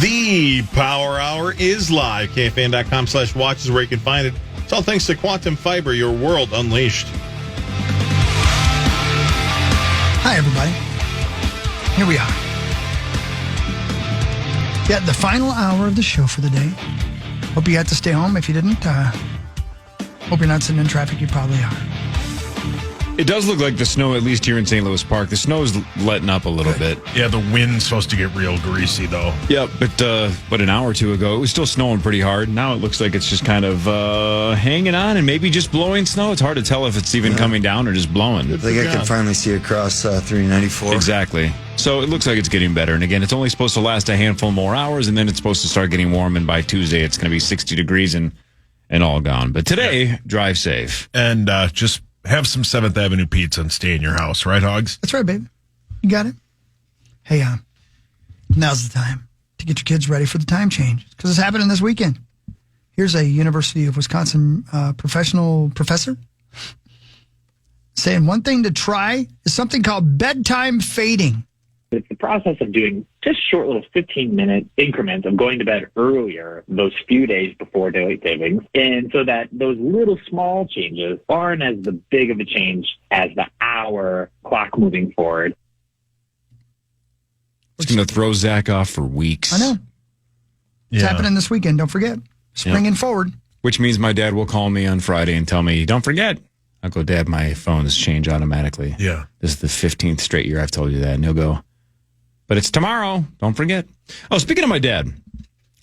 The Power Hour is live. KFAN.com/watch is where you can find it. It's all thanks to Quantum Fiber, your world unleashed. Hi, everybody. Here we are. Yeah, the final hour of the show for the day. Hope you got to stay home. If you didn't, hope you're not sitting in traffic. You probably are. It does look like the snow, at least here in St. Louis Park, the snow is letting up a little bit. Yeah, the wind's supposed to get real greasy, though. Yeah, but an hour or two ago, it was still snowing pretty hard. Now it looks like it's just kind of hanging on and maybe just blowing snow. It's hard to tell if it's even coming down or just blowing. I think I can finally see across 394. Exactly. So it looks like it's getting better. And again, it's only supposed to last a handful more hours, and then it's supposed to start getting warm. And by Tuesday, it's going to be 60 degrees and all gone. But today, drive safe. And just have some 7th Avenue pizza and stay in your house, right, Hogs? That's right, baby. You got it. Hey, now's the time to get your kids ready for the time change because it's happening this weekend. Here's a University of Wisconsin professional professor saying one thing to try is something called bedtime fading. It's the process of doing just short little 15-minute increments of going to bed earlier those few days before daylight savings. And so that those little small changes aren't as the big of a change as the hour clock moving forward. It's going to throw Zach off for weeks. I know. It's happening this weekend. Don't forget. Springing forward. Which means my dad will call me on Friday and tell me, don't forget. I'll go, Dad, my phone has changed automatically. Yeah. This is the 15th straight year I've told you that. And he'll go, but it's tomorrow. Don't forget. Oh, speaking of my dad,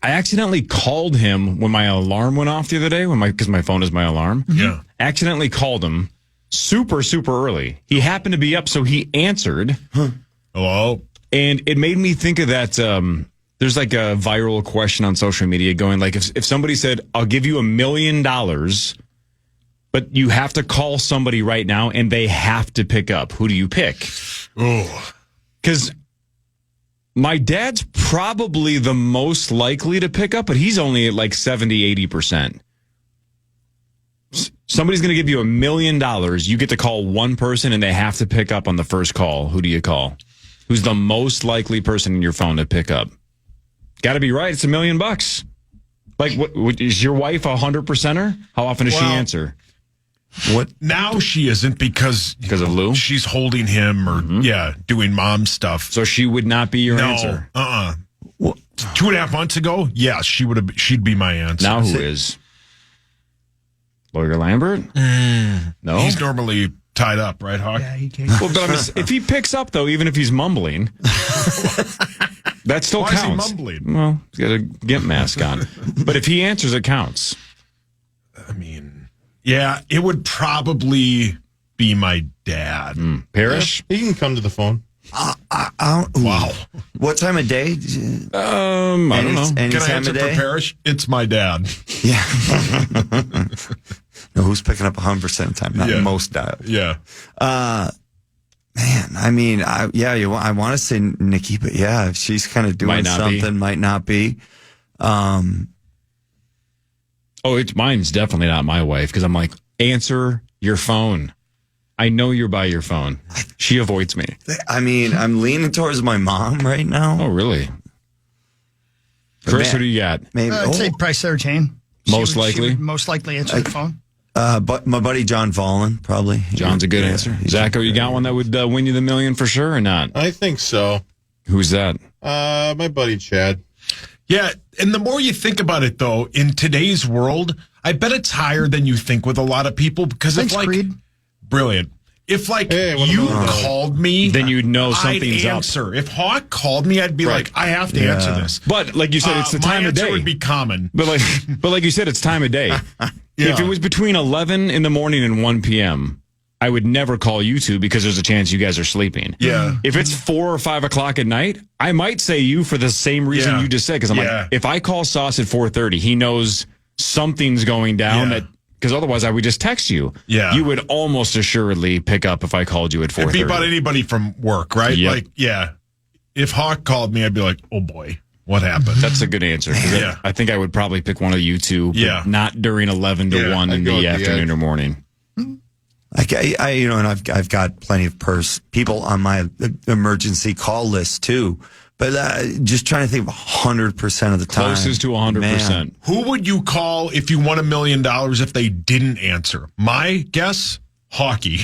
I accidentally called him when my alarm went off the other day, because my phone is my alarm. Yeah. Accidentally called him super early. He happened to be up, so he answered. Hello? And it made me think of that. There's like a viral question on social media going like, if somebody said, I'll give you $1 million, but you have to call somebody right now and they have to pick up, who do you pick? Oh. Because my dad's probably the most likely to pick up, but he's only at like 70, 80%. Somebody's going to give you $1 million. You get to call one person and they have to pick up on the first call. Who do you call? Who's the most likely person in your phone to pick up? Got to be right. It's $1 million. Like, what is your wife 100%er? How often does she answer? What? Now she isn't because of Lou? She's holding him or, doing mom stuff. So she would not be your answer? No. 2.5 months ago, yes, she'd be my answer. Now who is? Lawyer Lambert? No? He's normally tied up, right, Hawk? Yeah, he can't. Well, but if he picks up, though, even if he's mumbling, that still Why counts. is he mumbling? Well, he's got a GIMP mask on. But if he answers, it counts. I mean, yeah, it would probably be my dad. Parrish? He can come to the phone. Wow. What time of day? I don't know. Any Can I time answer of for day? Parrish? It's my dad. Yeah. No, who's picking up 100% of the time? Not most dials. Yeah. Man, I mean, I want to say Nikki, but yeah, if she's kind of doing something, might not be. Mine's definitely not my wife because I'm like, answer your phone. I know you're by your phone. She avoids me. I mean, I'm leaning towards my mom right now. Oh, really? Chris, who do you got? Maybe. I'd say Price Sarah Jane. Most likely? Most likely answer the phone. But my buddy John Vollen, probably. John's a good answer. Zacho, you got one that would win you the $1 million for sure or not? I think so. Who's that? My buddy Chad. Yeah, and the more you think about it, though, in today's world, I bet it's higher than you think with a lot of people because Thanks, Creed. Brilliant. If you called me, then you'd know something's I'd answer. If Hawk called me, I'd be like, I have to answer this. But like you said, it's the time of day. My answer would be common. But like you said, it's time of day. If it was between 11 in the morning and 1 p.m., I would never call you two because there's a chance you guys are sleeping. Yeah. If it's 4 or 5 o'clock at night, I might say you for the same reason you just said. Because I'm like, if I call Sauce at 4:30, he knows something's going down because otherwise I would just text you. Yeah. You would almost assuredly pick up if I called you at 4:30. It'd be about anybody from work, right? Yep. If Hawk called me, I'd be like, oh boy, what happened? That's a good answer. I think I would probably pick one of you two, but not during 11 to 1 in the afternoon or morning. And I've got plenty of people on my emergency call list too. But just trying to think of 100% of the time. Closest to 100%. Man. Who would you call if you won $1 million if they didn't answer? My guess, hockey.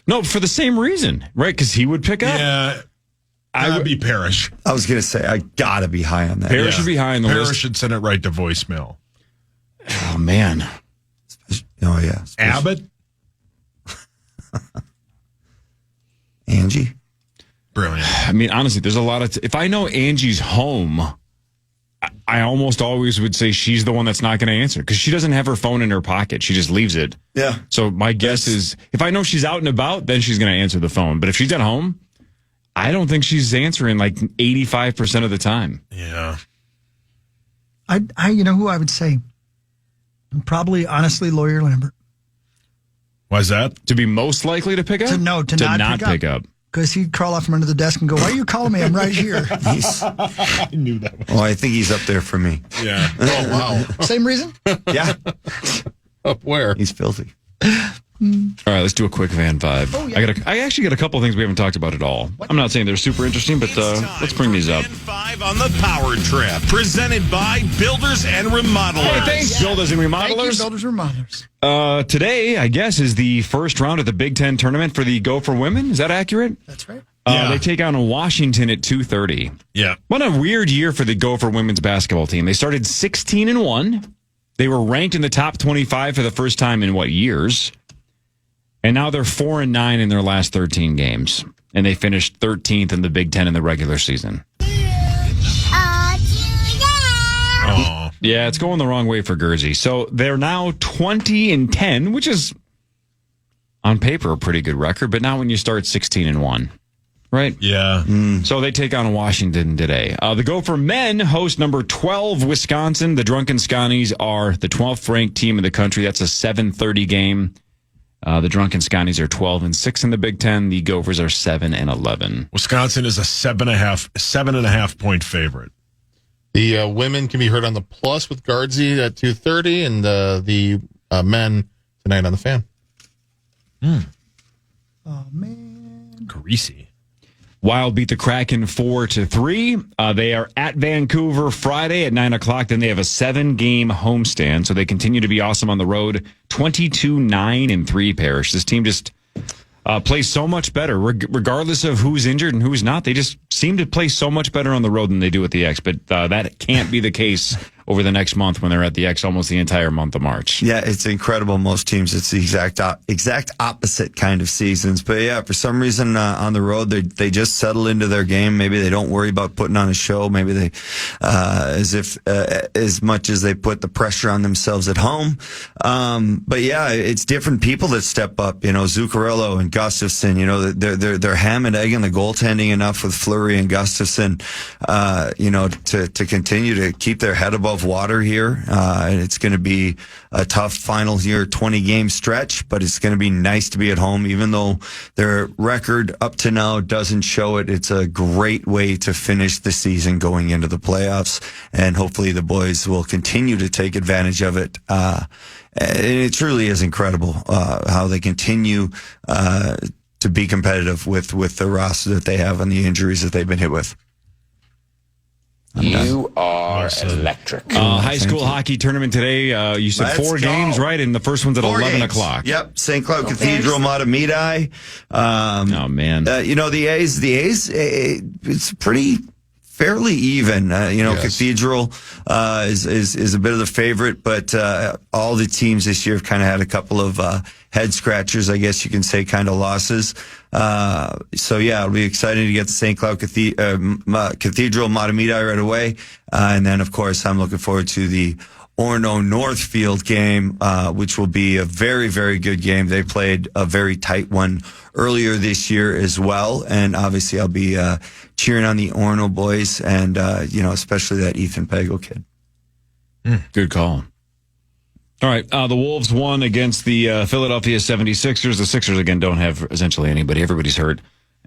No, for the same reason, right? Because he would pick up. Yeah. I would be Parrish. I was going to say, I got to be high on that. Parrish should be high on the Parrish list. should send it right to voicemail. Oh, man. Oh, yeah. Abbott? Angie? Brilliant. I mean, honestly, there's a lot of... if I know Angie's home, I almost always would say she's the one that's not going to answer because she doesn't have her phone in her pocket. She just leaves it. Yeah. So my guess is if I know she's out and about, then she's going to answer the phone. But if she's at home, I don't think she's answering like 85% of the time. Yeah. You know who I would say? Probably, honestly, Lawyer Lambert. Why's that? To be most likely to pick up? To not pick up. Because he'd crawl out from under the desk and go, "Why are you calling me? I'm right here." I knew that. Oh, I think he's up there for me. Yeah. Oh, wow. Same reason? Yeah. Up where? He's filthy. All right, let's do a quick Van 5. Oh, yeah. I actually got a couple of things we haven't talked about at all. I'm not saying they're super interesting, but let's bring these up. Van 5 on the Power Trip, presented by Builders and Remodelers. Hey, thanks, Builders and Thank you, Remodelers. Builders and Remodelers. Today, I guess, is the first round of the Big Ten tournament for the Gopher women. Is that accurate? That's right. Yeah. They take on Washington at 2:30. Yeah. What a weird year for the Gopher women's basketball team. They started 16-1. They were ranked in the top 25 for the first time in years? And now they're 4-9 in their last 13 games. And they finished 13th in the Big Ten in the regular season. Oh. Yeah, it's going the wrong way for Guernsey. So they're now 20-10, which is on paper a pretty good record. But now when you start 16-1, right? Yeah. So they take on Washington today. The Gopher men host number 12 Wisconsin. The Drunken Scotties are the 12th ranked team in the country. That's a 7:30 game. The Drunken Scotties are 12-6 in the Big Ten. The Gophers are 7-11. Wisconsin is a 7.5 point favorite. The women can be heard on the Plus with Guardsy at 2:30, and the men tonight on the Fan. Oh, man. Greasy. Wild beat the Kraken 4-3. They are at Vancouver Friday at 9:00. Then they have a 7-game homestand, so they continue to be awesome on the road. 22-9-3 Parrish. This team just plays so much better, regardless of who's injured and who's not. They just seem to play so much better on the road than they do at the X. But that can't be the case over the next month when they're at the X almost the entire month of March. Yeah, it's incredible. Most teams, it's the exact opposite kind of seasons. But yeah, for some reason on the road, they just settle into their game. Maybe they don't worry about putting on a show. Maybe they, as much as they put the pressure on themselves at home. But yeah, it's different people that step up. You know, Zuccarello and Gustafson. You know, they're ham and egg in the goaltending enough with Fleury and Gustafson. You know, to continue to keep their head above water here. And it's going to be a tough final year, 20-game stretch, but it's going to be nice to be at home, even though their record up to now doesn't show it. It's a great way to finish the season going into the playoffs, and hopefully the boys will continue to take advantage of it. It truly is incredible how they continue to be competitive with the roster that they have and the injuries that they've been hit with. You are electric. High school hockey tournament today. You said Let's 4 go. games, right? And the first one's at 11 o'clock. Yep. St. Cloud Cathedral, Matamidi. Oh, man. You know, the A's, it's pretty fairly even. You know, Yes. Cathedral is a bit of the favorite, but all the teams this year have kind of had a couple of head scratchers, I guess you can say, kind of losses. So yeah, it'll be exciting to get the St. Cloud Cathedral Matamidi right away. And then, of course, I'm looking forward to the Orono Northfield game, which will be a very, very good game. They played a very tight one earlier this year as well. And obviously I'll be cheering on the Orono boys and, you know, especially that Ethan Pagel kid. Good call. All right. The Wolves won against the Philadelphia 76ers. The Sixers, again, don't have essentially anybody. Everybody's hurt.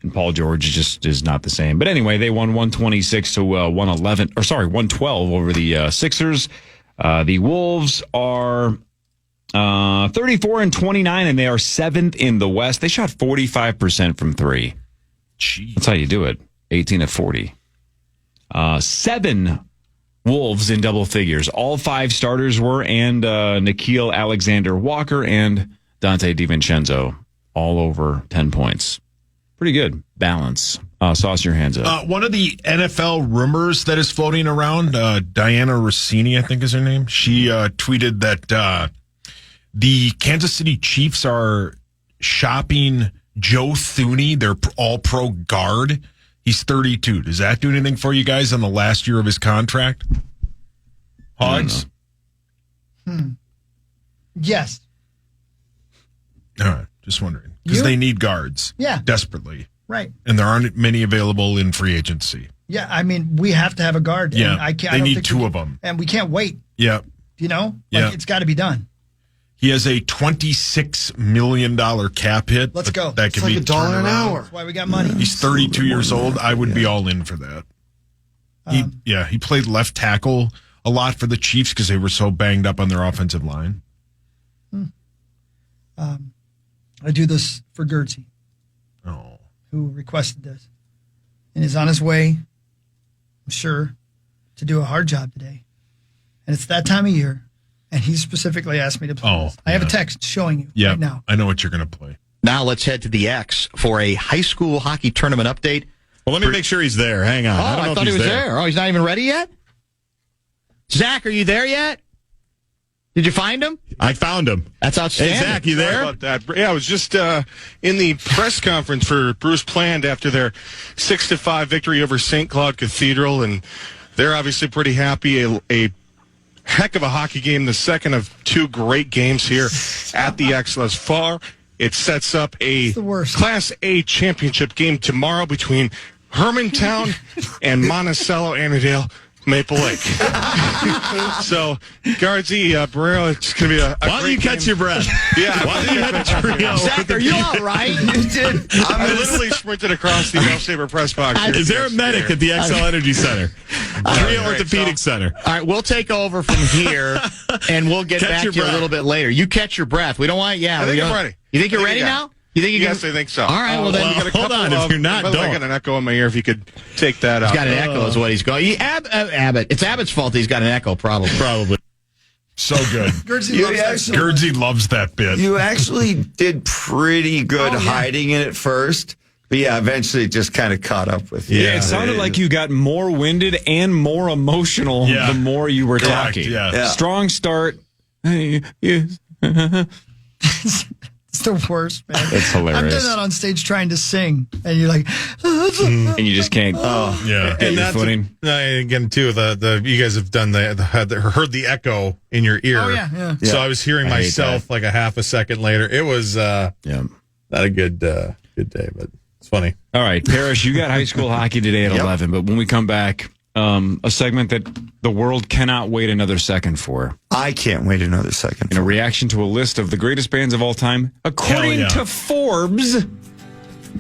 And Paul George just is not the same. But anyway, they won 126 to 112 over the Sixers. The Wolves are 34-29, and they are 7th in the West. They shot 45% from 3. Jeez. That's how you do it. 18 of 40. 7 Wolves in double figures. All 5 starters were, and Nikhil Alexander-Walker and Dante DiVincenzo all over 10 points. Pretty good balance. Sauce your hands up. One of the NFL rumors that is floating around, Diana Rossini, I think is her name. She tweeted that the Kansas City Chiefs are shopping Joe Thuney, their all-pro guard. He's 32. Does that do anything for you guys on the last year of his contract? Hogs? Yes. All right. Just wondering. Because they need guards. Yeah. Desperately. Right. And there aren't many available in free agency. Yeah, I mean, we have to have a guard. Yeah. And I They need 2 of them. And we can't wait. Yeah. You know? Yeah. It's got to be done. He has a $26 million cap hit. Let's go. That could It's like be $1 turned an around. hour. That's why we got money. He's 32 years old. I would be all in for that. He played left tackle a lot for the Chiefs because they were so banged up on their offensive line. I do this for Gertzy, who requested this. And is on his way, I'm sure, to do a hard job today. And it's that time of year. And he specifically asked me to play this. I have a text showing you right now. I know what you're going to play. Now let's head to the X for a high school hockey tournament update. Well, let me make sure he's there. Hang on. I don't know I thought if he he's was there. Oh, he's not even ready yet? Zach, are you there yet? Did you find him? I found him. That's outstanding. Hey, Zach, you Sorry there? about that. Yeah, I was just in the press conference for Bruce Pland after their 6-5 victory over St. Cloud Cathedral, and they're obviously pretty happy. A heck of a hockey game, the second of 2 great games here at the X thus far. It sets up a Class A championship game tomorrow between Hermantown and Monticello Annandale Maple Lake. So, Guardsy, Barrero, it's going to be a Why don't great you catch game. your breath? Yeah. Why don't you have a trio? Zach, are you all right? You did. I literally sprinted across the Bell Saber press box. here Is there a next medic year. at the XL Energy Center? Trio Orthopedic Center. All right, we'll take over from here, and we'll get Catch back your to you a breath. little bit later. You catch your breath. We don't want, I think I'm ready. You think you're I think ready I got now? You think you Yes, can? I think so. All right, well, then. we got a hold couple on, if you're not, by the way, I don't. got an echo in my ear. If you could take that out. He's got an echo is what he's going. Abbott. It's Abbott's fault he's got an echo, probably. So good. Gertzy loves that so much. Gertzy loves that bit. You actually did pretty good hiding it at first. But yeah, eventually it just kind of caught up with you. Yeah, it sounded like you got more winded and more emotional the more you were Correct, talking. yeah. Strong start. Hey, yes. It's the worst, man. It's hilarious. I've done that on stage trying to sing, and you're like, And you just can't Yeah. get your that's footing. again too. The you guys have done heard the echo in your ear. Oh, yeah. So I was hearing I hate myself like a half a second later. It was not a good day, but it's funny. All right, Parrish, you got high school hockey today at 11, but when we come back, a segment that the world cannot wait another second for. I can't wait another second. In a reaction to a list of the greatest bands of all time, according to Forbes.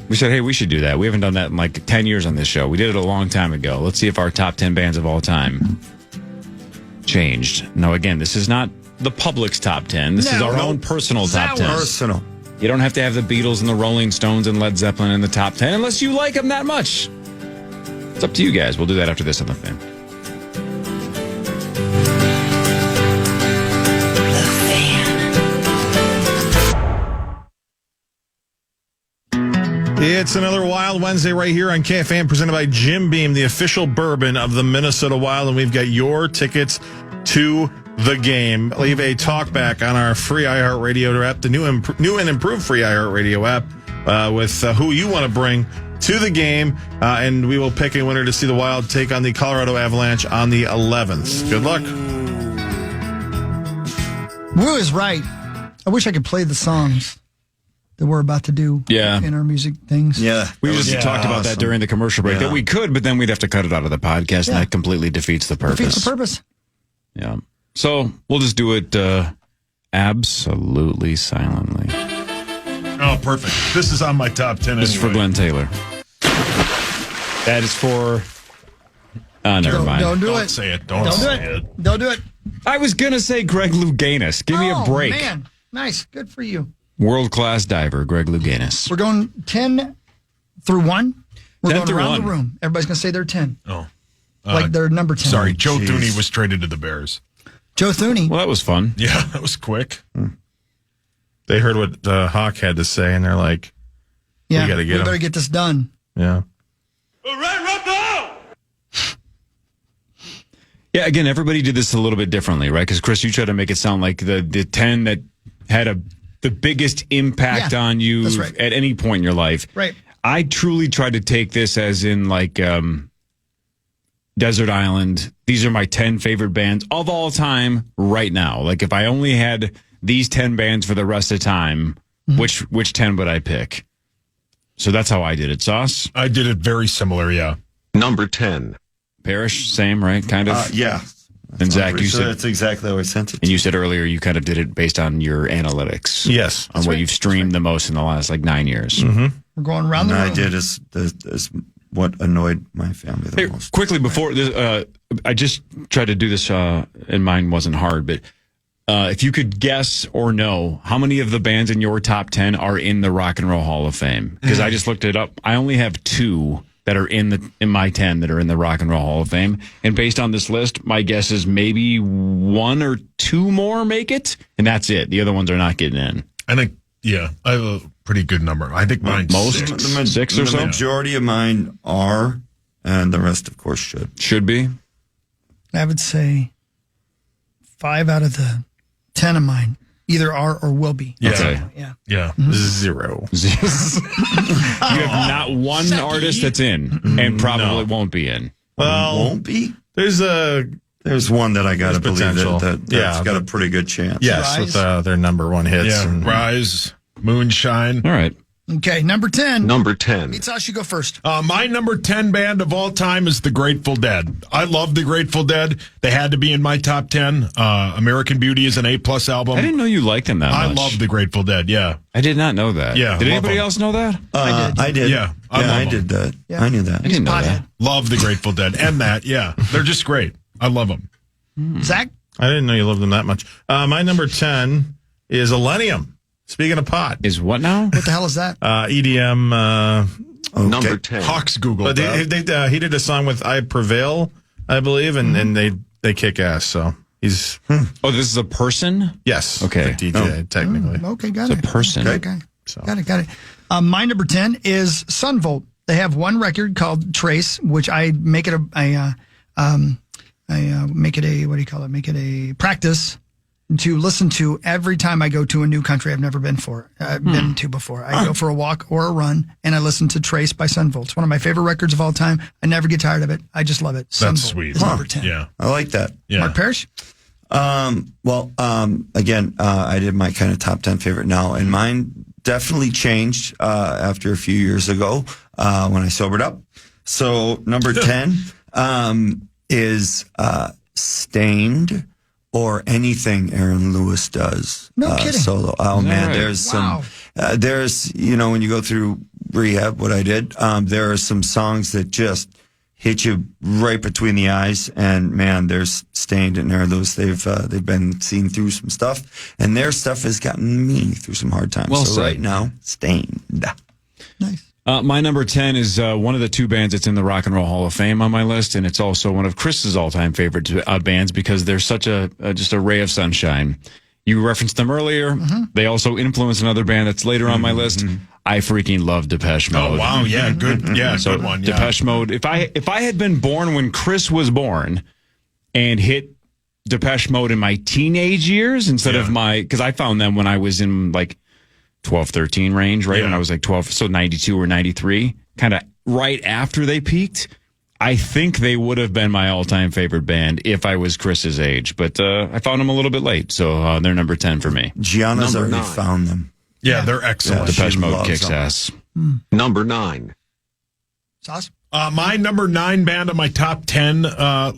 We said, hey, we should do that. We haven't done that in like 10 years on this show. We did it a long time ago. Let's see if our top 10 bands of all time changed. No, again, this is not the public's top 10. This is our own personal top 10. Personal. You don't have to have the Beatles and the Rolling Stones and Led Zeppelin in the top 10 unless you like them that much. It's up to you guys. We'll do that after this on The Fan. It's another Wild Wednesday right here on KFAN, presented by Jim Beam, the official bourbon of the Minnesota Wild, and we've got your tickets to the game. Leave a talkback on our free iHeartRadio app, the new and improved free iHeartRadio app, with who you want to bring to the game, and we will pick a winner to see the Wild take on the Colorado Avalanche on the 11th. Good luck. Wu is right. I wish I could play the songs that we're about to do in our music things. Yeah. We just talked about that during the commercial break, that we could, but then we'd have to cut it out of the podcast, and that completely defeats the purpose. Defeats the purpose. Yeah. So we'll just do it absolutely silently. Oh, perfect. This is on my top 10 This is for Glenn Taylor. That is for... never mind. Don't do Don't it. say it. Don't do say it. Don't do it. I was going to say Greg Louganis. Give me a break. Man. Nice. Good for you. World-class diver, Greg Louganis. We're going 10 through 1. We're 10 going through around 1. the room. Everybody's going to say they're 10. Oh. Like they're number 10. Sorry, Joe Jeez. Thuney was traded to the Bears. Joe Thuney. Well, that was fun. Yeah, that was quick. They heard what Hawk had to say, and they're like, Yeah, we gotta get him. better get this done. yeah. Yeah, again, everybody did this a little bit differently, right? Because, Chris, you tried to make it sound like the 10 that had the biggest impact Yeah, on you that's right. at any point in your life. Right. I truly tried to take this as in, like, Desert Island. These are my 10 favorite bands of all time right now. Like, if I only had these 10 bands for the rest of time, which 10 would I pick? So that's how I did it. Sauce? I did it very similar, yeah. Number 10. Parrish? Same, right? Kind of? Yeah. And Zach, you So said... that's exactly how I sent it. And you said earlier you kind of did it based on your analytics. Yes. On what you've streamed the most in the last, 9 years. We're going around the And room. I did is what annoyed my family the Hey, most. quickly, before this, I just tried to do this, and mine wasn't hard, but if you could guess or know how many of the bands in your top 10 are in the Rock and Roll Hall of Fame, because I just looked it up. I only have 2 that are in my 10 that are in the Rock and Roll Hall of Fame, and based on this list, my guess is maybe 1 or 2 more make it, and that's it. The other ones are not getting in. I think, yeah, I have a pretty good number. I think mine's Most? 6. 6 or the so? majority of mine are, and the rest, of course, should. Should be. I would say 5 out of the 10 of mine either are or will be. Yeah. Okay. Yeah. Yeah. 0. You have not one artist that's in, and probably won't be in. Well, Won't be? there's There's one that I got to There's believe potential. that's Yeah, got a pretty good chance. yes, Rise. with their number 1 hits. Yeah. And- Rise, Moonshine. All right. Okay, number 10. Number 10. Meets us, you go first. My number 10 band of all time is the Grateful Dead. I love the Grateful Dead. They had to be in my top 10. American Beauty is an A+ album. I didn't know you liked them that much. I love the Grateful Dead, yeah. I did not know that. Yeah, Did love anybody them. else know that? I did. Yeah, I love I them. did that. Yeah. I knew that. I didn't know Pothead. that. Love the Grateful Dead. And that, yeah. They're just great. I love them. Zach? I didn't know you loved them that much. My number 10 is Millennium. Speaking of pot, Is what now? What the hell is that? EDM. Number 10. Hawks Google. But he did a song with I Prevail, I believe, and they kick ass. So he's Oh, this is a person? yes, Okay. the DJ technically. Okay, got It's it. a person. Okay. So. Got it. My number 10 is Sunvolt. They have one record called Trace, which I make it a what do you call it? Make it a practice to listen to every time I go to a new country I've never been to before. I go for a walk or a run, and I listen to Trace by Sunvolt. It's one of my favorite records of all time. I never get tired of it. I just love it. That's Sunvolt sweet. is number 10. Yeah. I like that. Yeah. Mark Parrish? Again, I did my kind of top 10 favorite now, and mine definitely changed after a few years ago when I sobered up. So number 10 is Stained or anything Aaron Lewis does. No kidding. Solo. Oh man, right? there's Wow. some. There's when you go through rehab, what I did. There are some songs that just hit you right between the eyes, and man, there's Stained and Aaron Lewis. They've been seen through some stuff, and their stuff has gotten me through some hard times. Well so said. right now, Stained. Nice. My number 10 is one of the 2 bands that's in the Rock and Roll Hall of Fame on my list, and it's also one of Chris's all-time favorite bands because they're such just a ray of sunshine. You referenced them earlier. They also influence another band that's later on my list. I freaking love Depeche Mode. Oh, wow. Yeah. Good. Yeah. Good one. Yeah. Depeche Mode. If I had been born when Chris was born and hit Depeche Mode in my teenage years instead of because I found them when I was in 12, 13 range, right? Yeah. When I was 12, so 92 or 93, kind of right after they peaked. I think they would have been my all-time favorite band if I was Chris's age, but I found them a little bit late, so they're number 10 for me. Gianna's Number already 9. found them. Yeah, they're excellent. Yeah. Depeche She Mode loves kicks them. ass. Number 9. Sauce? My number 9 band on my top 10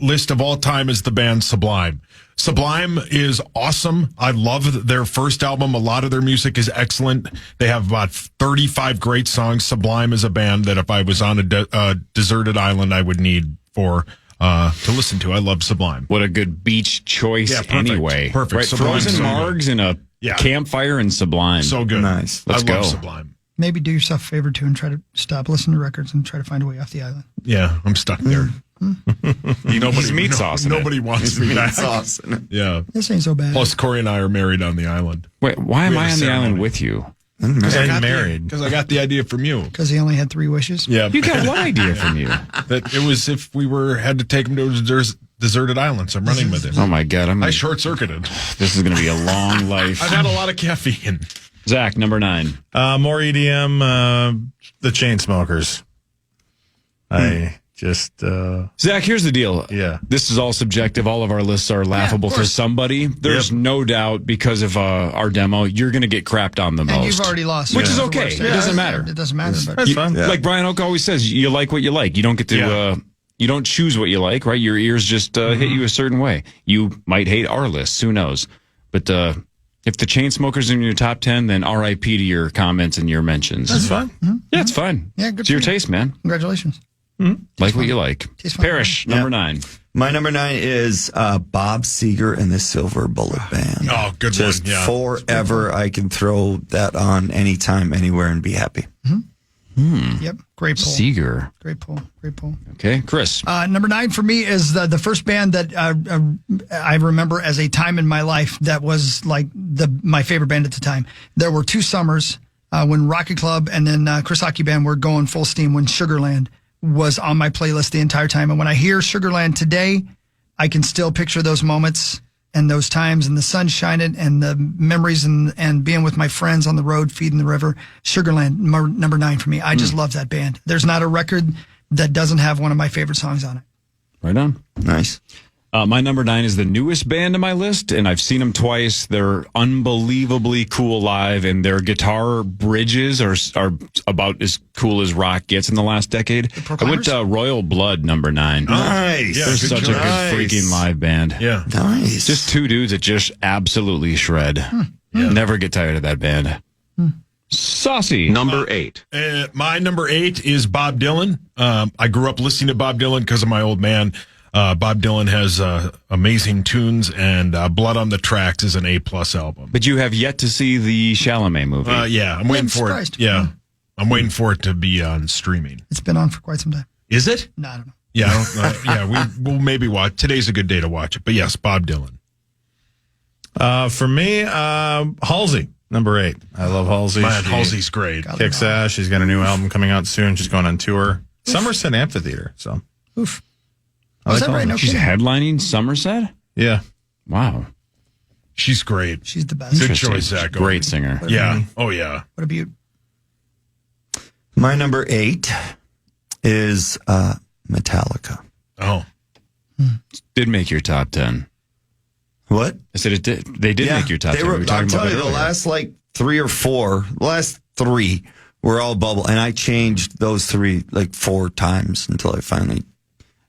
list of all time is the band Sublime. Sublime is awesome. I love their first album. A lot of their music is excellent. They have about 35 great songs. Sublime is a band that if I was on a deserted island, I would need to listen to. I love Sublime. What a good beach choice Yeah, perfect. anyway. Perfect. Right? Sublime's Frozen so good. Margs and a Yeah. campfire and Sublime. So good. Nice. Let's I go. love Sublime. Maybe do yourself a favor, too, and try to stop listening to records and try to find a way off the island. Yeah, I'm stuck there. He's meat sauce. Nobody wants me back. Sauce. Yeah. This ain't so bad. Plus, Corey and I are married on the island. Wait, why am We have I a on the ceremony. island with you? And married. Because I got the idea from you. Because he only had 3 wishes. Yeah. You got what idea from you? That it was if we had to take him to a deserted island, so I'm running with him. Oh my God! I short-circuited. This is going to be a long life. I've had a lot of caffeine. Zach, number 9. More EDM, the Chainsmokers. I just, Zach, here's the deal. Yeah. This is all subjective. All of our lists are laughable to somebody. There's no doubt because of our demo, you're going to get crapped on the most. And you've already lost. Which is That's the okay. worst. It doesn't matter. It doesn't matter. But that's fine. Like Brian Oak always says, you like what you like. You don't get to, you don't choose what you like, right? Your ears just hit you a certain way. You might hate our lists. Who knows? But if the Chainsmokers are in your top 10, then RIP to your comments and your mentions. That's fine. Yeah, it's fine. Yeah, good It's your for you. taste, man. Congratulations. Like what you like. Tastes fine. Parrish, number 9. My number 9 is Bob Seger and the Silver Bullet Band. Oh, good Just one. Yeah. forever, I can throw that on anytime, anywhere, and be happy. Yep. Great pull. Seeger. Great pull. Great pull. Okay, Chris. Number 9 for me is the first band that I remember as a time in my life that was like my favorite band at the time. There were 2 summers when Rocket Club and then Chris Hockey Band were going full steam when Sugarland was on my playlist the entire time. And when I hear Sugarland today, I can still picture those moments and those times and the sun shining and the memories and being with my friends on the road, feeding the river. Sugarland, number 9 for me. I just love that band. There's not a record that doesn't have one of my favorite songs on it. Right on. Nice. My number 9 is the newest band on my list, and I've seen them twice. They're unbelievably cool live, and their guitar bridges are about as cool as rock gets in the last decade. I went Royal Blood, number 9. Nice. They're Good such choice. a good freaking live band. Yeah. Nice. Just 2 dudes that just absolutely shred. Never get tired of that band. Saucy. Number 8. My number 8 is Bob Dylan. I grew up listening to Bob Dylan because of my old man. Bob Dylan has amazing tunes, and Blood on the Tracks is an A+ album. But you have yet to see the Chalamet movie. Yeah, I'm waiting for surprised. it. Yeah, I'm waiting for it to be on streaming. It's been on for quite some time. Is it? No, I don't know. Yeah, we'll maybe watch. Today's a good day to watch it. But yes, Bob Dylan. for me, Halsey, number 8. I love Halsey. Man, She Halsey's great. kicks ass. She's got a new album coming out soon. She's going on tour. Somerset Amphitheater. So, Oof. I Was like that right? Halsey. No She's kidding. headlining Somerset? Yeah. Wow. She's great. She's the best. Good Interesting. choice, Zach. Great singer. Yeah. Oh, yeah. What a beaut. My number 8 is Metallica. Oh, Did make your top 10. What? I said it did. They did make your top they 10. were, We were talking I'll tell about you, that the earlier. last like 3 or 4, the last 3 were all bubble, and I changed those 3 like 4 times until I finally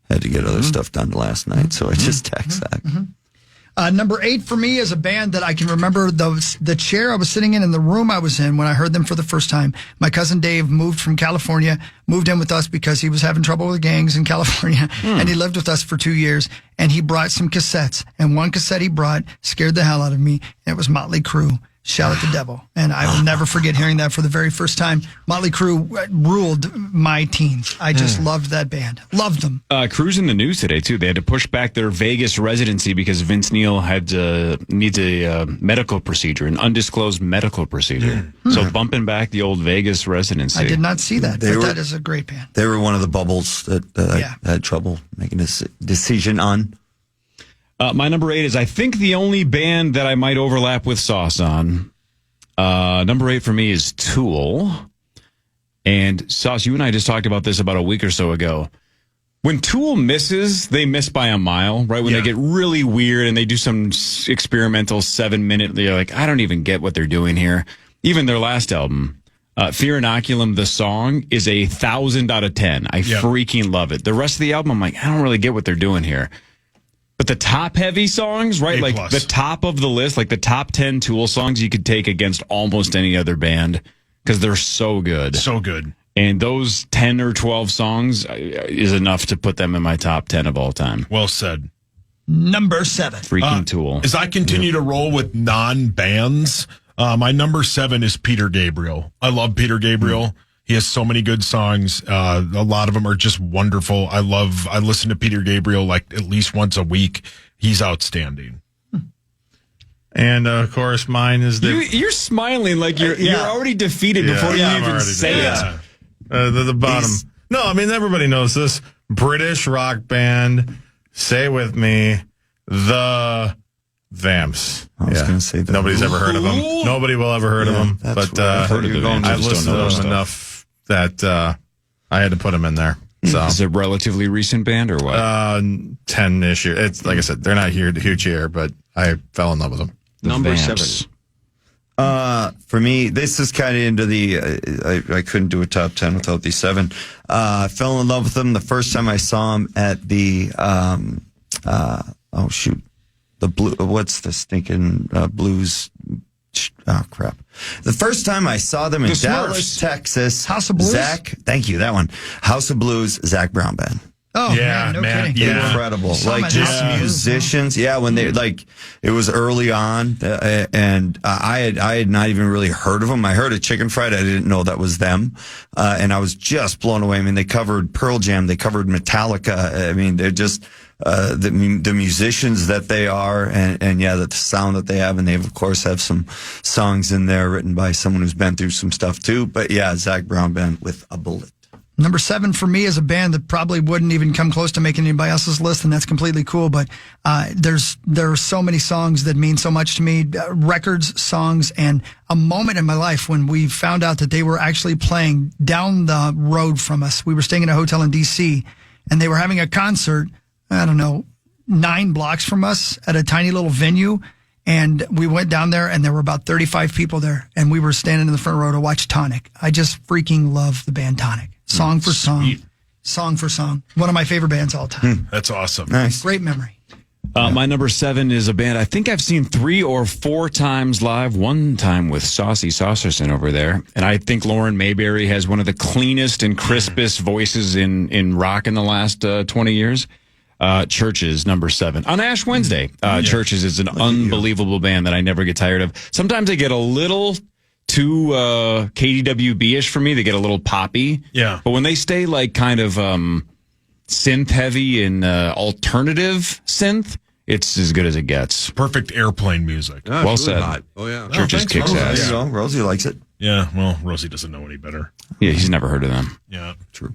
had to get other stuff done last night. So I just text Zach. Number 8 for me is a band that I can remember the chair I was sitting in the room I was in when I heard them for the first time. My cousin Dave moved from California, moved in with us because he was having trouble with gangs in California, and he lived with us for 2 years, and he brought some cassettes, and one cassette he brought scared the hell out of me, and it was Motley Crue. Shout at the Devil. And I will never forget hearing that for the very first time. Motley Crue ruled my teens. I just loved that band. Loved them. Cruise in the news today, too. They had to push back their Vegas residency because Vince Neil needs a medical procedure, an undisclosed medical procedure. So bumping back the old Vegas residency. I did not see that, They but were- that is a great band. They were one of the bubbles that Yeah. I had trouble making a decision on. My number 8 is, I think, the only band that I might overlap with Sauce on. Number 8 for me is Tool. And Sauce, you and I just talked about this about a week or so ago. When Tool misses, they miss by a mile, right? When they get really weird and they do some experimental 7-minute, they're like, I don't even get what they're doing here. Even their last album, Fear Inoculum, the song, is 1,000 out of 10. I freaking love it. The rest of the album, I'm like, I don't really get what they're doing here. But the top heavy songs, right? A+. Like the top of the list, like the top 10 Tool songs you could take against almost any other band because they're so good. So good. And those 10 or 12 songs is enough to put them in my top 10 of all time. Well said. Number 7. Freaking Tool. As I continue to roll with non-bands, My number 7 is Peter Gabriel. I love Peter Gabriel. He has so many good songs. A lot of them are just wonderful. I listen to Peter Gabriel like at least once a week. He's outstanding. And of course, mine is You're smiling like you're already defeated before you even say it. The bottom. No, I mean, everybody knows this. British rock band. Say it with me. The Vamps. I was going to say that. Nobody's ever heard of them. Nobody will ever heard of them. But I've heard of the Vamps. I've listened to them enough that I had to put them in there. So is it a relatively recent band or what? 10-ish years. It's like I said, they're not huge here, but I fell in love with them. Number Vamps. 7. For me, this is kind of into the, I couldn't do a top 10 without these 7. I fell in love with them the first time I saw them at the, the blue, what's the stinking blues? Oh, crap. The first time I saw them in Dallas, Texas. House of Blues? Thank you, that one. House of Blues, Zach Brown Band. Oh, Yeah, man, no man, kidding. yeah. Incredible. Saw 'em Like at just House of Blues, musicians. Yeah, when they it was early on, and I had not even really heard of them. I heard of Chicken Fried. I didn't know that was them, and I was just blown away. I mean, they covered Pearl Jam, they covered Metallica. I mean, they're just the musicians that they are, and yeah, the sound that they have, and they of course have some songs in there written by someone who's been through some stuff too. But yeah, Zach Brown Band with a bullet. Number 7 for me is a band that probably wouldn't even come close to making anybody else's list, and that's completely cool. But there are so many songs that mean so much to me, records, songs, and a moment in my life when we found out that they were actually playing down the road from us. We were staying in a hotel in D.C., and they were having a concert, I don't know, 9 blocks from us at a tiny little venue. And we went down there, and there were about 35 people there, and we were standing in the front row to watch Tonic. I just freaking love the band Tonic. Song for song, song for song. One of my favorite bands all time. That's awesome. Nice. Great memory. My number 7 is a band I think I've seen 3 or 4 times live. One time with Saucy Saucerson over there, and I think Lauren Mayberry has one of the cleanest and crispest voices in rock in the last 20 years. Churches, number 7 on Ash Wednesday. Churches is an unbelievable band that I never get tired of. Sometimes they get a little too KDWB-ish for me. They get a little poppy. Yeah. But when they stay like kind of synth heavy and alternative synth, it's as good as it gets. Perfect airplane music. Oh, Well it's really said. hot. Oh, yeah. Churches thanks, kicks Rosie. There ass. you go. Rosie likes it. Yeah, well, Rosie doesn't know any better. Yeah, he's never heard of them. Yeah. True.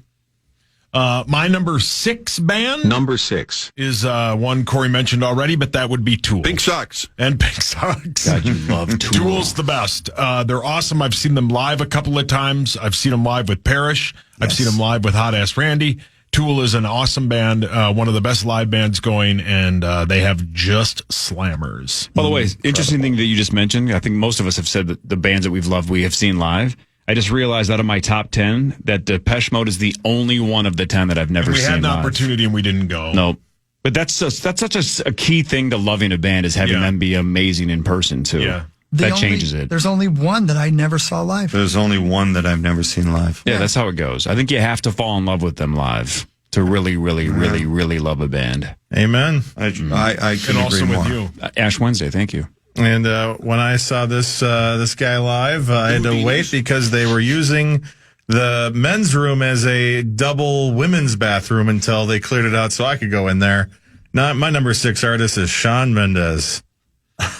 My number 6 band Number 6. is one Corey mentioned already, but that would be Tool. Pink Socks. And Pink Socks. God, you love Tool. Tool's the best. They're awesome. I've seen them live a couple of times. I've seen them live with Parrish. I've seen them live with Hot Ass Randy. Tool is an awesome band, one of the best live bands going, and they have just slammers. By the way, interesting thing that you just mentioned. I think most of us have said that the bands that we've loved, we have seen live. I just realized out of my top 10 that Depeche Mode is the only one of the 10 that I've never We seen had an live. opportunity and we didn't go. No. But that's such a key thing to loving a band is having Yeah. them be amazing in person too. Yeah. That changes it. There's only one that I never saw live. There's only one that I've never seen live. Yeah, that's how it goes. I think you have to fall in love with them live to really, really, really, really love a band. Amen. I couldn't And also agree more. with you. Ash Wednesday, thank you. And when I saw this guy live, I had to wait because they were using the men's room as a double women's bathroom until they cleared it out so I could go in there. Not my number 6 artist is Shawn Mendes.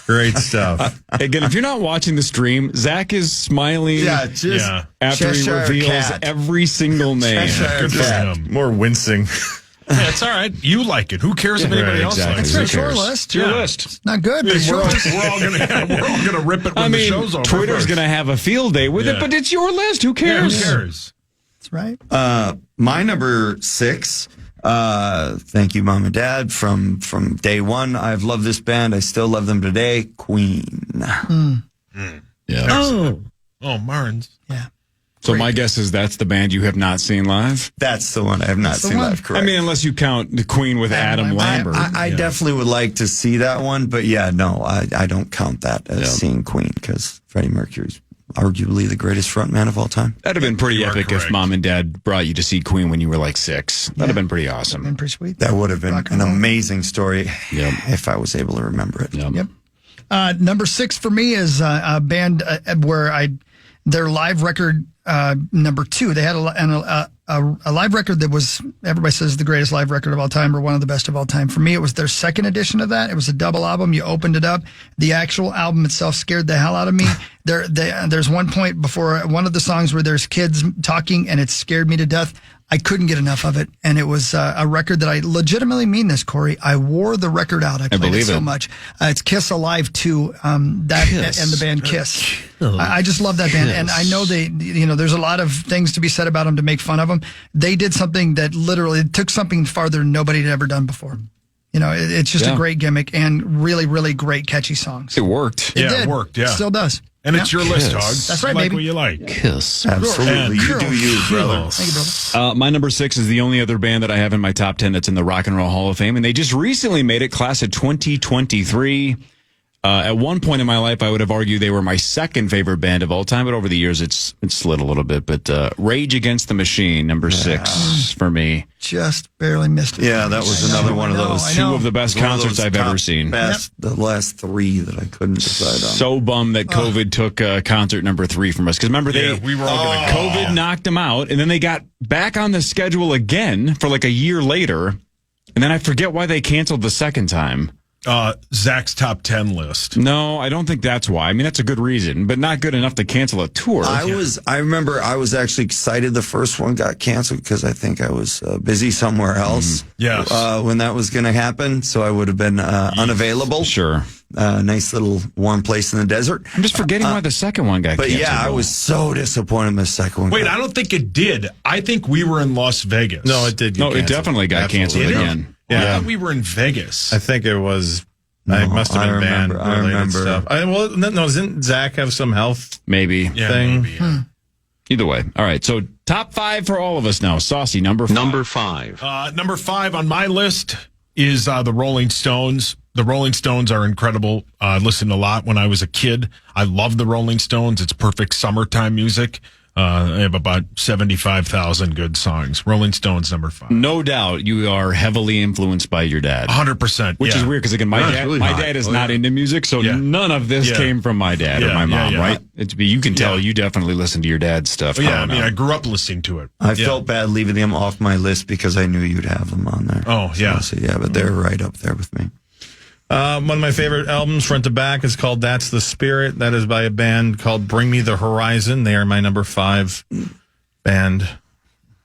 Great stuff. Again, if you're not watching the stream, Zach is smiling Just Yeah. after Cheshire he reveals Cat. every single name. Cheshire Good for Cat. him. More wincing. Yeah, it's all right. You like it. Who cares if anybody Right, else exactly. likes It's it? a short cares? list. It's your Yeah. list. Not good, but it's We're short. all gonna rip it when I the mean, show's over. Twitter's going to have a field day with Yeah. it, but it's your list. Who Yeah, cares? who cares? That's right. My number 6, thank you, Mom and Dad. From day one, I've loved this band. I still love them today. Queen. Yeah. Oh, Marnes. Yeah. So my guess is that's the band you have not seen live. That's the one I have not the seen one. live. Correct. I mean, unless you count the Queen with Adam Lambert. I definitely would like to see that one, but yeah, no, I don't count that as seeing Queen because Freddie Mercury's arguably the greatest frontman of all time. That'd have been pretty You are epic if correct. Mom and Dad brought you to see Queen when you were like 6. That'd have been pretty awesome. Been pretty sweet. That would have been Rock and an roll. amazing story Yep. if I was able to remember it. Yep. Yep. Number 6 for me is a band where their live record, number 2, they had a live record that was, everybody says, the greatest live record of all time or one of the best of all time. For me, it was their second edition of that. It was a double album. You opened it up. The actual album itself scared the hell out of me. There's one point before one of the songs where there's kids talking, and it scared me to death. I couldn't get enough of it. And it was a record that I legitimately mean this, Corey. I wore the record out. I played it so much. It's Kiss Alive 2, that Kiss. And the band Kiss. I just love that band. And I know there's a lot of things to be said about them to make fun of them. They did something that literally took something farther than nobody had ever done before. It's just a great gimmick and really, really great catchy songs. It worked. It worked. Yeah. Still does. And it's your list, Dog. That's right, like baby. What you like. Kiss. Absolutely. You do you, brother. Thank you, brother. My number 6 is the only other band that I have in my top 10 that's in the Rock and Roll Hall of Fame, and they just recently made it class of 2023. At one point in my life, I would have argued they were my second favorite band of all time, but over the years, it's slid a little bit. But Rage Against the Machine, number 6 for me. Just barely missed it. Yeah, that was another one of those. 2 of the best concerts I've ever seen. The last 3 that I couldn't decide on. So bummed that COVID took concert number 3 from us. Because remember, we were all going to go. COVID knocked them out, and then they got back on the schedule again for like a year later. And then I forget why they canceled the second time. Zach's top 10 list. No, I don't think that's why. I mean, that's a good reason, but not good enough to cancel a tour. I remember I was actually excited the first one got canceled because I think I was busy somewhere else. Yes. When that was going to happen, so I would have been unavailable. Sure. Nice little warm place in the desert. I'm just forgetting why the second one got canceled. But yeah, I was so disappointed in the second one. Wait, I don't think it did. I think we were in Las Vegas. No, it did. No, it definitely got canceled again. Yeah, I thought we were in Vegas. I think it was. I must have been band related stuff. Didn't Zach have some health maybe thing? Maybe, yeah. Either way. All right. So top 5 for all of us now. Saucy, number 5. Number 5. Number 5 on my list is the Rolling Stones. The Rolling Stones are incredible. I listened a lot when I was a kid. I love the Rolling Stones. It's perfect summertime music. I have about 75,000 good songs. Rolling Stones, number 5. No doubt you are heavily influenced by your dad. 100%. Which is weird because, again, my dad is not into music, so none of this came from my dad or my mom, right? You can tell you definitely listen to your dad's stuff. Yeah, I grew up listening to it. I felt bad leaving them off my list because I knew you'd have them on there. Oh, yeah. So, but they're right up there with me. One of my favorite albums, front to back, is called That's the Spirit. That is by a band called Bring Me the Horizon. They are my number 5 band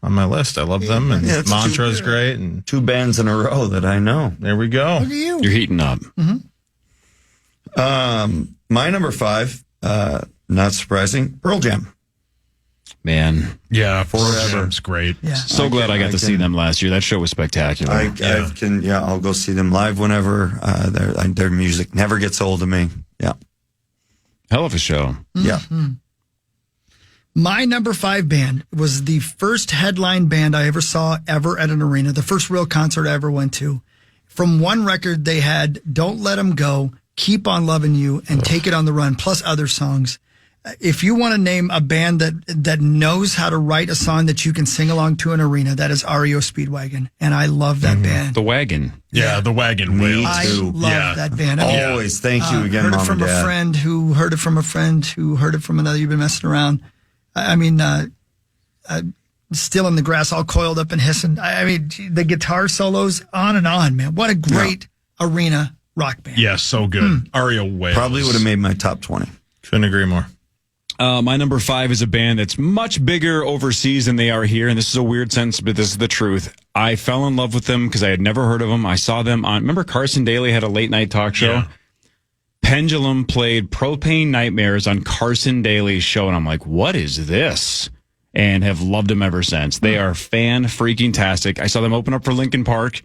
on my list. I love them, and Mantra is great. And 2 bands in a row that I know. There we go. Look at you. You're heating up. Mm-hmm. My number 5, not surprising, Pearl Jam. Man. Yeah, Forever. It's great. Yeah. So glad I got to see them last year. That show was spectacular. I'll go see them live whenever. Their music never gets old to me. Yeah. Hell of a show. Yeah. Mm-hmm. My number 5 band was the first headline band I ever saw ever at an arena, the first real concert I ever went to. From one record, they had Don't Let 'Em Go, Keep on Loving You, and Take It on the Run, plus other songs. If you want to name a band that knows how to write a song that you can sing along to an arena, that is REO Speedwagon. And I love that band. The Wagon. Yeah, the Wagon. Me I too. love that band. Always. Thank you again, heard Mom it from and Dad. a friend who heard it from a friend who heard it from another. You've been messing around. Still in the grass, all coiled up and hissing. I mean, the guitar solos, on and on, man. What a great arena rock band. Yeah, so good. REO Waves. Probably would have made my top 20. Couldn't agree more. My number 5 is a band that's much bigger overseas than they are here, and this is a weird sentence, but this is the truth. I fell in love with them because I had never heard of them. I saw them on, remember Carson Daly had a late night talk show? Yeah. Pendulum played Propane Nightmares on Carson Daly's show, and I'm like, what is this? And have loved them ever since. They are fan-freaking-tastic. I saw them open up for Linkin Park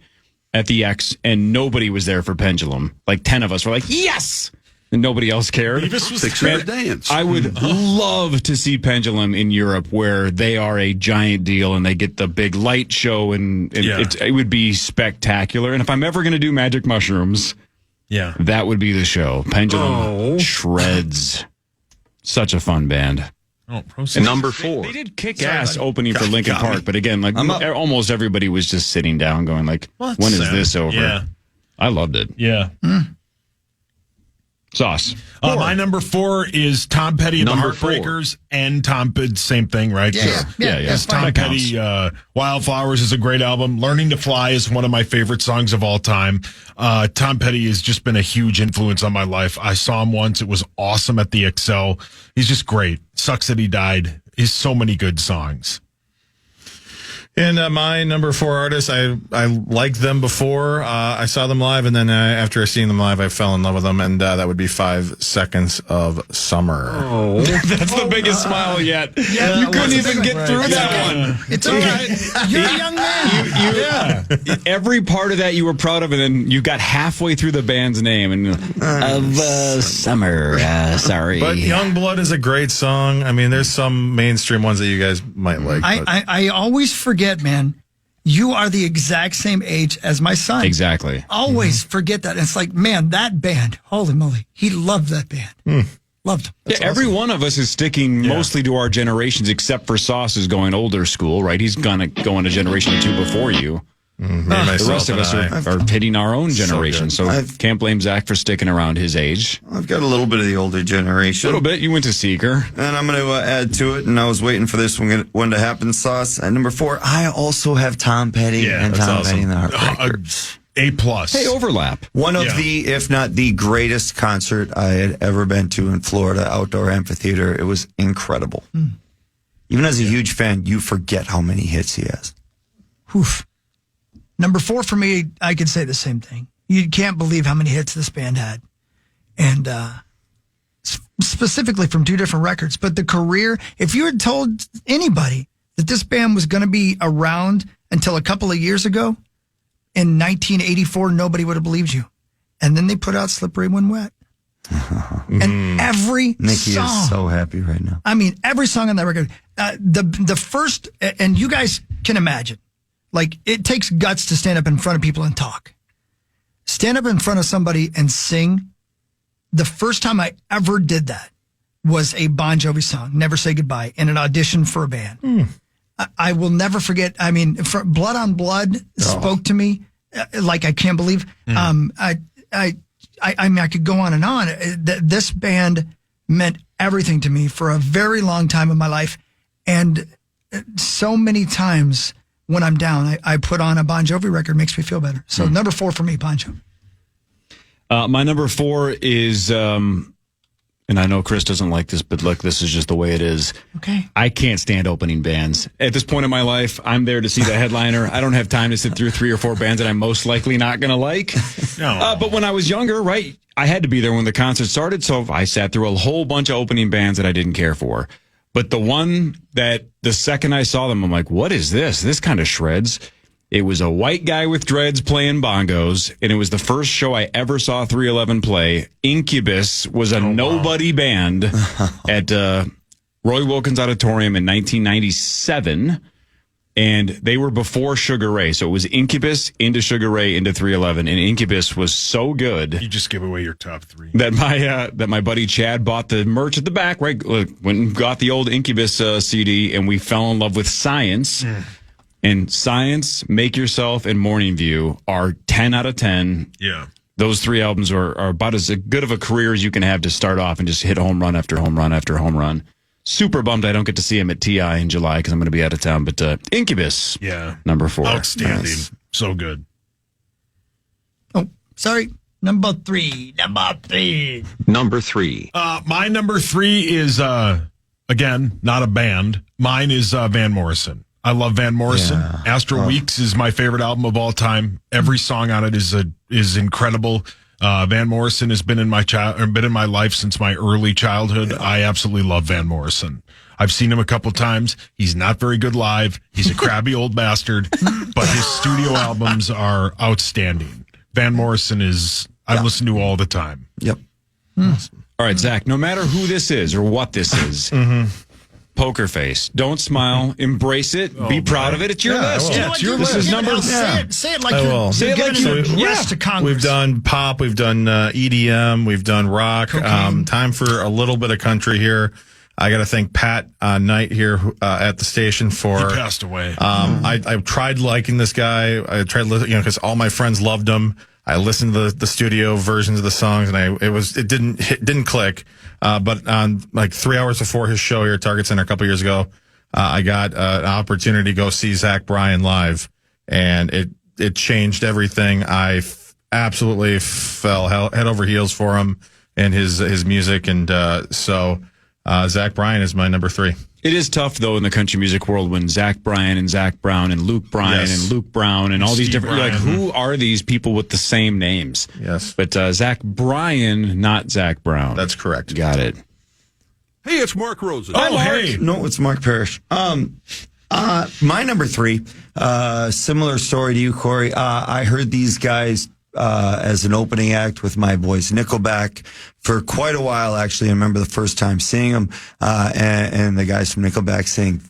at the X, and nobody was there for Pendulum. Like 10 of us were like, yes! And nobody else cared. Dance. I would love to see Pendulum in Europe where they are a giant deal and they get the big light show and it would be spectacular. And if I'm ever going to do Magic Mushrooms, that would be the show. Pendulum shreds. Such a fun band. And number 4. They did kick ass opening for Linkin Park, but again, like almost everybody was just sitting down going like, when is this over? Yeah. I loved it. Yeah. Sauce. My number 4 is Tom Petty and the Number 4. Heartbreakers, and Tom Petty, same thing, right? Yeah. Yes, Tom That Petty, Wildflowers is a great album. Learning to Fly is one of my favorite songs of all time. Tom Petty has just been a huge influence on my life. I saw him once. It was awesome at the XL. He's just great. Sucks that he died. He's so many good songs. And my number 4 artist, I liked them before I saw them live, and then after I seen them live, I fell in love with them, and that would be 5 Seconds of Summer. Oh, that's the biggest smile yet. Yeah, you couldn't even get through that one. It's all right. You're a young man. Every part of that you were proud of, and then you got halfway through the band's name and summer. Sorry, But Young Blood is a great song. I mean, there's some mainstream ones that you guys might like. I always forget, man, you are the exact same age as my son. Exactly. Always forget that. It's like, man, that band, holy moly, he loved that band. Loved them. Yeah, every one of us is sticking mostly to our generations, except for Sauce is going older school, right? He's going to go in a generation or two before you. The rest of us are hitting our own generation, so can't blame Zach for sticking around his age. I've got a little bit of the older generation. A little bit. You went to Seeker. And I'm going to add to it, and I was waiting for this one to happen, Sauce. At number 4, I also have Tom Petty and Tom Petty and the Heartbreakers. A+. Hey, overlap. One of the, if not the greatest concert I had ever been to in Florida, outdoor amphitheater. It was incredible. Even as a huge fan, you forget how many hits he has. Oof. Number 4 for me, I could say the same thing. You can't believe how many hits this band had. And specifically from 2 different records. But the career, if you had told anybody that this band was going to be around until a couple of years ago, in 1984, nobody would have believed you. And then they put out Slippery When Wet. And every Nikki song. is so happy right now. I mean, every song on that record. The first, and you guys can imagine, like, it takes guts to stand up in front of people and talk. Stand up in front of somebody and sing. The first time I ever did that was a Bon Jovi song, Never Say Goodbye, in an audition for a band. I will never forget. I mean, Blood on Blood spoke to me like I can't believe. I mean, I could go on and on. This band meant everything to me for a very long time in my life. And so many times when I'm down, I put on a Bon Jovi record, makes me feel better. So number 4 for me, Bon Jovi. My number 4 is, and I know Chris doesn't like this, but look, this is just the way it is. Okay. I can't stand opening bands. At this point in my life, I'm there to see the headliner. I don't have time to sit through 3 or 4 bands that I'm most likely not going to like. No. But when I was younger, right, I had to be there when the concert started, so I sat through a whole bunch of opening bands that I didn't care for. But the one that the second I saw them, I'm like, what is this? This kind of shreds. It was a white guy with dreads playing bongos, and it was the first show I ever saw 311 play. Incubus was a nobody band at Roy Wilkins Auditorium in 1997, and they were before Sugar Ray. So it was Incubus into Sugar Ray into 311, and Incubus was so good. You just give away your top 3. That my buddy Chad bought the merch at the back, right? Went and got the old Incubus CD, and we fell in love with Science. And Science, Make Yourself, and Morning View are 10 out of 10. Yeah. Those 3 albums are about as good of a career as you can have to start off and just hit home run after home run after home run. Super bummed I don't get to see him at TI in July because I'm going to be out of town. But Incubus, number 4. Outstanding. Nice. So good. Oh, sorry. Number 3. Number 3. Number 3. My number 3 is, again, not a band. Mine is Van Morrison. I love Van Morrison. Astral Weeks is my favorite album of all time. Every song on it is incredible. Van Morrison has been in my life since my early childhood. I absolutely love Van Morrison. I've seen him a couple times. He's not very good live. He's a crabby old bastard, but his studio albums are outstanding. Van Morrison I listen to all the time. Yep. All right, Zach, no matter who this is or what this is, poker face. Don't smile. Embrace it. Be proud of it. It's your list. You know what? your Give list. it- This is give it- number- Say it like I you're will. Say it like you- you're rest to Congress. We've done pop, we've done EDM, we've done rock. Time for a little bit of country here. I got to thank Pat Knight here at the station for. He passed away. I tried liking this guy. I tried, because all my friends loved him. I listened to the studio versions of the songs, and it didn't click. But on like 3 hours before his show here at Target Center a couple years ago, I got an opportunity to go see Zach Bryan live, and it changed everything. I absolutely fell head over heels for him and his music, and so Zach Bryan is my number 3. It is tough, though, in the country music world when Zach Bryan and Zach Brown and Luke Bryan and Luke Brown and all these different, you're like, who are these people with the same names? Yes. But Zach Bryan, not Zach Brown. That's correct. Got it. Hey, it's Mark Rosen. Oh, hey. No, it's Mark Parrish. My number 3, similar story to you, Corey. I heard these guys as an opening act with my boys Nickelback for quite a while, actually. I remember the first time seeing them, and the guys from Nickelback saying,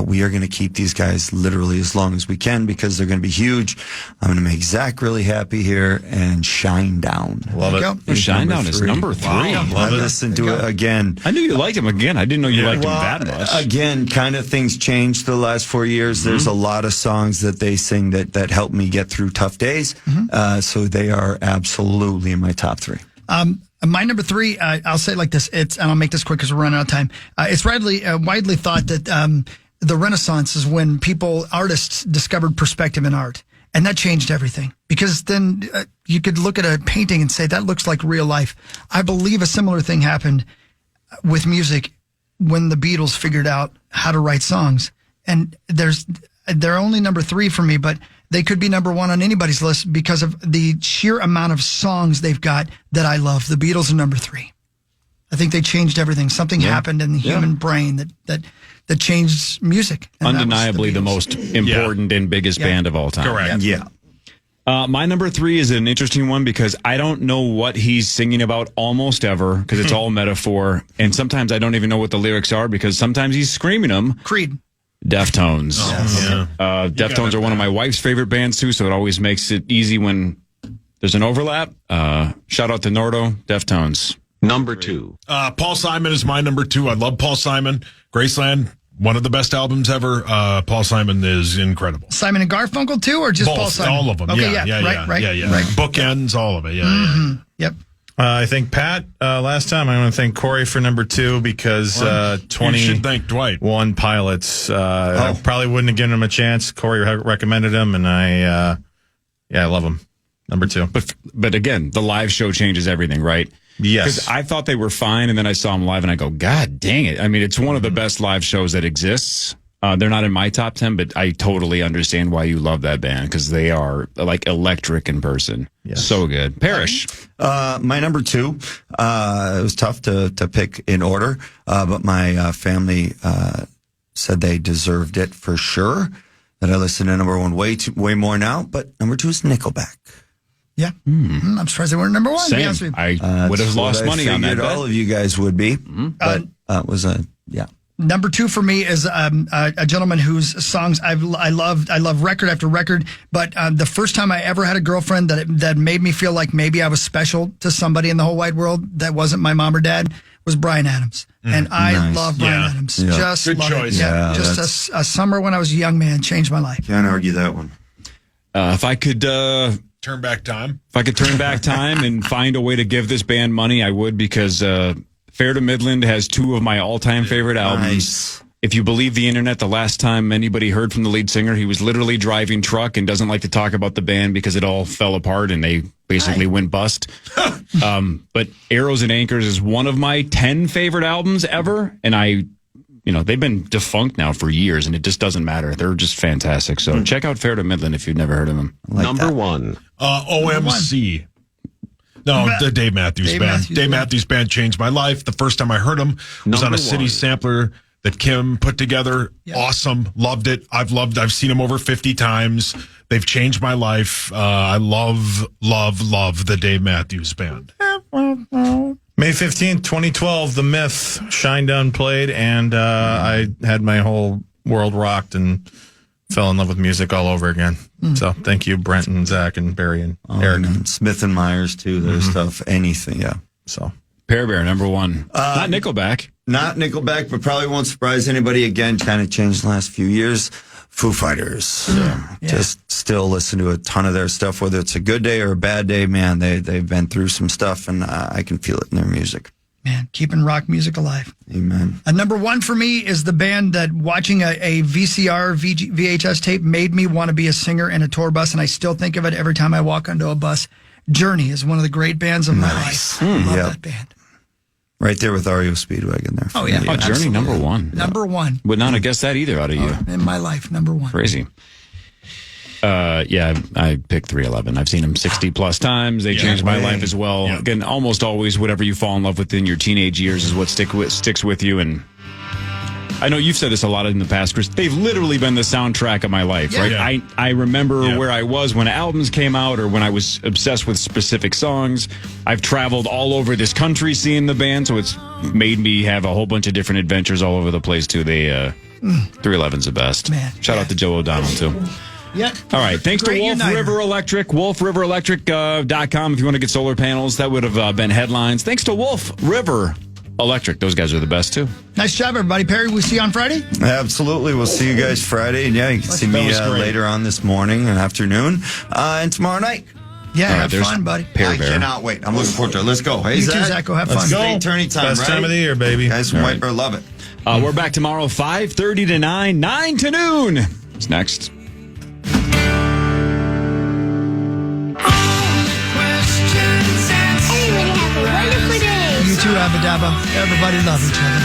we are going to keep these guys literally as long as we can because they're going to be huge. I'm going to make Zach really happy here and Shine Down. Love it. Shine Down is number 3. Wow. I listened to it again. I knew you liked him again. I didn't know you liked him that much. Again, kind of things changed the last 4 years. Mm-hmm. There's a lot of songs that they sing that help me get through tough days. Mm-hmm. So they are absolutely in my top 3. My number 3, I'll say it like this. And I'll make this quick because we're running out of time. It's widely thought that the Renaissance is when artists discovered perspective in art. And that changed everything because then you could look at a painting and say, that looks like real life. I believe a similar thing happened with music when the Beatles figured out how to write songs. And they're only number 3 for me, but they could be number 1 on anybody's list because of the sheer amount of songs they've got that I love. The Beatles are number 3. I think they changed everything. Something happened in the human brain that changed music. Undeniably the most important and biggest band of all time. Correct. Yeah. My number 3 is an interesting one because I don't know what he's singing about almost ever because it's all metaphor. And sometimes I don't even know what the lyrics are because sometimes he's screaming them. Creed. Deftones. Deftones are one of my wife's favorite bands too, so it always makes it easy when there's an overlap. Shout out to Nordo, Deftones. Number 2. Paul Simon is my number 2. I love Paul Simon. Graceland, one of the best albums ever. Paul Simon is incredible. Simon and Garfunkel too, or just Both, Paul Simon? all of them. Okay, Right. Bookends, all of it. Yeah. Yep. I think Pat, last time I want to thank Corey for number 2 because 20 you should thank Dwight. One Pilots. I probably wouldn't have given him a chance. Corey recommended him, and I love him. Number 2. But again, the live show changes everything, right? Yes. Because I thought they were fine, and then I saw them live, and I go, God dang it. I mean, it's one of the best live shows that exists. They're not in my top 10, but I totally understand why you love that band because they are like electric in person. Yes. So good. Parrish. My number 2, it was tough to pick in order, but my family said they deserved it for sure. That I listen to number 1 way more now, but number 2 is Nickelback. Yeah. I'm surprised they weren't number 1. Same. I would have lost money on that. All of you guys would be, but it was Number 2 for me is a gentleman whose songs I loved. I love record after record. But the first time I ever had a girlfriend that made me feel like maybe I was special to somebody in the whole wide world that wasn't my mom or dad was Bryan Adams. And I love Bryan Adams. Yeah. Just Good love choice. it. Yeah, just a summer when I was a young man changed my life. Can't argue that one. If I could Turn back time. turn back time and find a way to give this band money, I would because Fair to Midland has 2 of my all-time favorite albums. Nice. If you believe the internet, the last time anybody heard from the lead singer, he was literally driving truck and doesn't like to talk about the band because it all fell apart and they basically went bust. But Arrows and Anchors is one of my 10 favorite albums ever. And they've been defunct now for years and it just doesn't matter. They're just fantastic. So check out Fair to Midland if you've never heard of them. Number 1. OMC. No, the Dave Matthews Band. Dave Matthews Band changed my life. The first time I heard him was on a city sampler that Kim put together. Yeah. Awesome. Loved it. I've seen them over 50 times. They've changed my life. I love the Dave Matthews Band. May 15th, 2012, The Myth, Shinedown played, and I had my whole world rocked and fell in love with music all over again. So thank you, Brent and Zach and Barry and Eric. And Smith and Myers, too. Their stuff, anything, yeah. So Pear Bear, number 1. Not Nickelback. Not Nickelback, but probably won't surprise anybody. Again, kind of changed the last few years. Foo Fighters. Just still listen to a ton of their stuff, whether it's a good day or a bad day. Man, they've been through some stuff, and I can feel it in their music. Man, keeping rock music alive. Amen. Number one for me is the band that watching a VCR, VHS tape made me want to be a singer in a tour bus, and I still think of it every time I walk onto a bus. Journey is one of the great bands of my life. I love that band. Right there with REO Speedwagon there. Oh, yeah. Oh, Journey, number one. Number one. Would not have guessed that either out of you. In my life, number one. Crazy. Yeah, I picked 311. I've seen them 60 plus times. They changed my life as well. Yeah. Again, almost always whatever you fall in love with in your teenage years is what sticks with you. And I know you've said this a lot in the past, Chris. They've literally been the soundtrack of my life, right? Yeah. I remember where I was when albums came out or when I was obsessed with specific songs. I've traveled all over this country seeing the band, so it's made me have a whole bunch of different adventures all over the place, too. 311's the best. Man. Shout out to Joe O'Donnell, too. Yeah. All right. Thanks to Great Wolf uniter. River Electric. WolfRiverElectric.com if you want to get solar panels. That would have been headlines. Thanks to Wolf River Electric. Those guys are the best, too. Nice job, everybody. Perry, we'll see you on Friday. Absolutely. We'll see you guys Friday. And you can see me later on this morning and afternoon and tomorrow night. Yeah, All right, have there's fun, buddy. I cannot wait. I'm looking forward to it. Let's go. Hey, You too, Zach. Zach. Go have Let's fun. go. Tourney time, Best right? time of the year, baby. Guys from White Bear love it. We're back tomorrow, 5:30 to 9, 9 to noon. It's next. Everybody have a wonderful day. You too, Abba Dabba. Everybody love each other.